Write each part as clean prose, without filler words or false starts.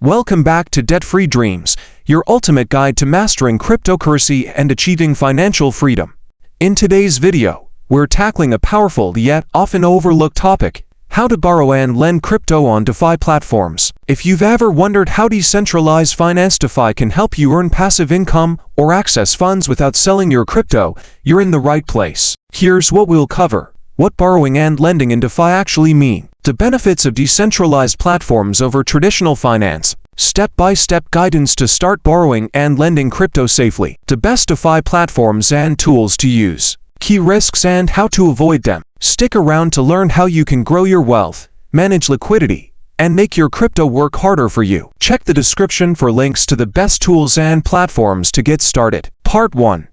Welcome back to Debt-Free Dreams, your ultimate guide to mastering cryptocurrency and achieving financial freedom. In today's video, we're tackling a powerful yet often overlooked topic: how to borrow and lend crypto on DeFi platforms. If you've ever wondered how decentralized finance DeFi can help you earn passive income or access funds without selling your crypto, you're in the right place. Here's what we'll cover: what borrowing and lending in DeFi actually mean, the benefits of decentralized platforms over traditional finance, step-by-step guidance to start borrowing and lending crypto safely, the best DeFi platforms and tools to use, key risks and how to avoid them. Stick around to learn how you can grow your wealth, manage liquidity, and make your crypto work harder for you. Check the description for links to the best tools and platforms to get started. Part 1.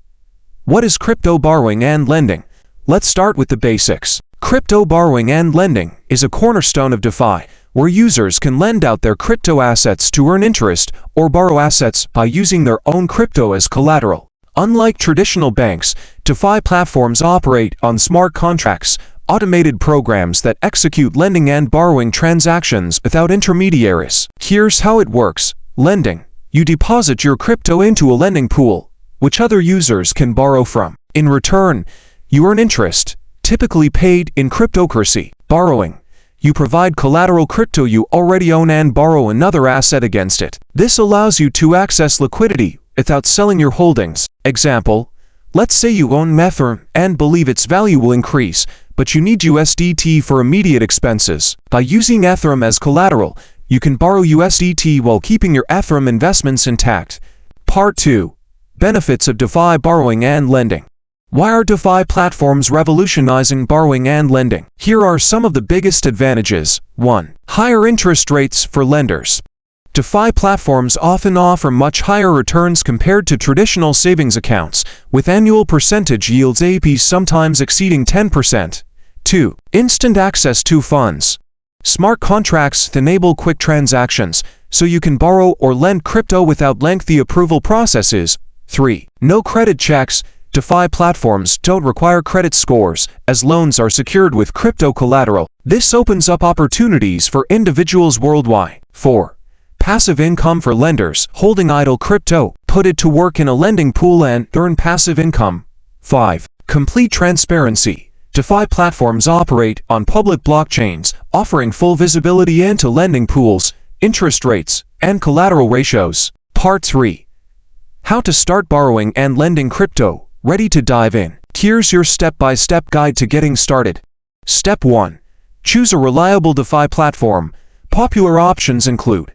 What is crypto borrowing and lending? Let's start with the basics. Crypto borrowing and lending is a cornerstone of DeFi, where users can lend out their crypto assets to earn interest or borrow assets by using their own crypto as collateral. Unlike traditional banks, DeFi platforms operate on smart contracts, automated programs that execute lending and borrowing transactions without intermediaries. Here's how it works. Lending: you deposit your crypto into a lending pool, which other users can borrow from. In return, you earn interest, typically paid in cryptocurrency. Borrowing: you provide collateral crypto you already own and borrow another asset against it. This allows you to access liquidity without selling your holdings. Example: let's say you own Ethereum and believe its value will increase, but you need USDT for immediate expenses. By using Ethereum as collateral, you can borrow USDT while keeping your Ethereum investments intact. Part 2. Benefits of DeFi borrowing and lending. Why are DeFi platforms revolutionizing borrowing and lending? Here are some of the biggest advantages. 1. Higher interest rates for lenders. DeFi platforms often offer much higher returns compared to traditional savings accounts, with annual percentage yields APYs sometimes exceeding 10%. 2. Instant access to funds. Smart contracts enable quick transactions, so you can borrow or lend crypto without lengthy approval processes. 3. No credit checks. DeFi platforms don't require credit scores, as loans are secured with crypto collateral. This opens up opportunities for individuals worldwide. 4. Passive income for lenders. Holding idle crypto, put it to work in a lending pool and earn passive income. 5. Complete transparency. DeFi platforms operate on public blockchains, offering full visibility into lending pools, interest rates, and collateral ratios. Part 3. How to start borrowing and lending crypto. Ready to dive in? Here's your step-by-step guide to getting started. Step 1. Choose a reliable DeFi platform. Popular options include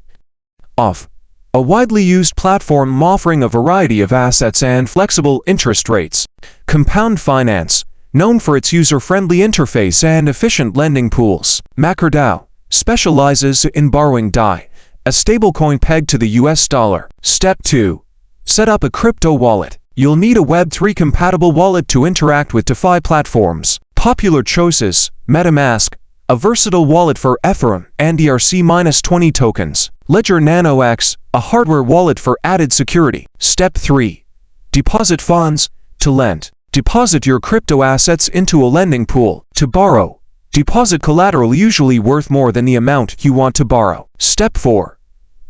Aave, a widely used platform offering a variety of assets and flexible interest rates. Compound Finance, known for its user-friendly interface and efficient lending pools. MakerDAO specializes in borrowing DAI, a stablecoin pegged to the US dollar. Step 2. Set up a crypto wallet. You'll need a Web3-compatible wallet to interact with DeFi platforms. Popular choices: MetaMask, a versatile wallet for Ethereum and ERC-20 tokens. Ledger Nano X, a hardware wallet for added security. Step 3. Deposit funds. To lend, deposit your crypto assets into a lending pool. To borrow, deposit collateral usually worth more than the amount you want to borrow. Step 4.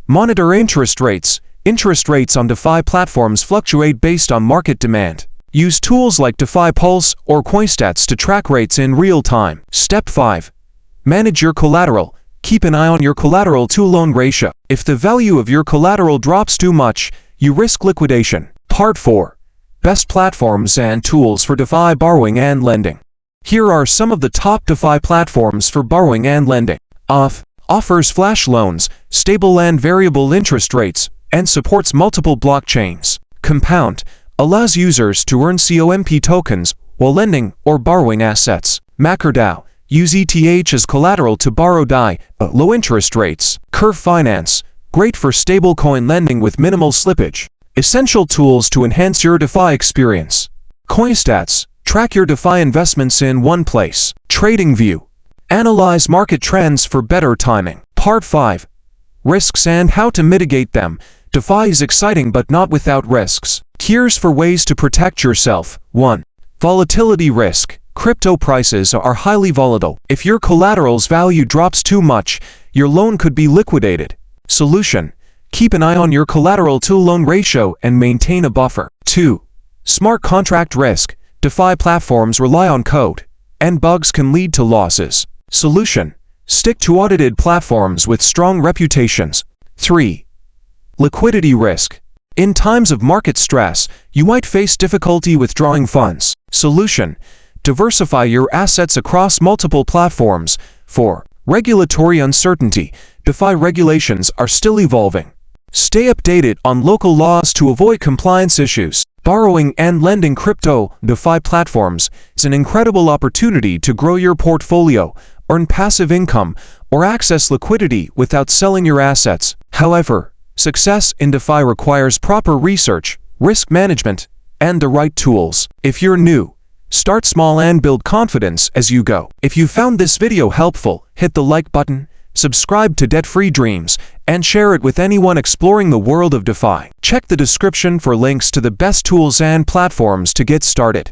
Monitor interest rates. Interest rates on DeFi platforms fluctuate based on market demand. Use tools like DeFi Pulse or CoinStats to track rates in real time. Step 5. Manage your collateral. Keep an eye on your collateral-to-loan ratio. If the value of your collateral drops too much, you risk liquidation. Part 4. Best platforms and tools for DeFi borrowing and lending. Here are some of the top DeFi platforms for borrowing and lending. Aave offers flash loans, stable and variable interest rates, and supports multiple blockchains. Compound allows users to earn COMP tokens while lending or borrowing assets. MakerDAO use ETH as collateral to borrow DAI at low interest rates. Curve Finance, great for stablecoin lending with minimal slippage. Essential tools to enhance your DeFi experience. CoinStats, track your DeFi investments in one place. TradingView, analyze market trends for better timing. Part 5. Risks and how to mitigate them. DeFi is exciting but not without risks. Here's for ways to protect yourself. 1. Volatility risk. Crypto prices are highly volatile. If your collateral's value drops too much, your loan could be liquidated. Solution: keep an eye on your collateral to loan ratio and maintain a buffer. 2. Smart contract risk. DeFi platforms rely on code, and bugs can lead to losses. Solution: stick to audited platforms with strong reputations. 3. Liquidity risk. In times of market stress, you might face difficulty withdrawing funds. Solution: diversify your assets across multiple platforms. 4. Regulatory uncertainty. DeFi regulations are still evolving. Stay updated on local laws to avoid compliance issues. Borrowing and lending crypto DeFi platforms is an incredible opportunity to grow your portfolio, earn passive income, or access liquidity without selling your assets. However, success in DeFi requires proper research, risk management, and the right tools. If you're new, start small and build confidence as you go. If you found this video helpful, hit the like button, subscribe to Debt-Free Dreams, and share it with anyone exploring the world of DeFi. Check the description for links to the best tools and platforms to get started.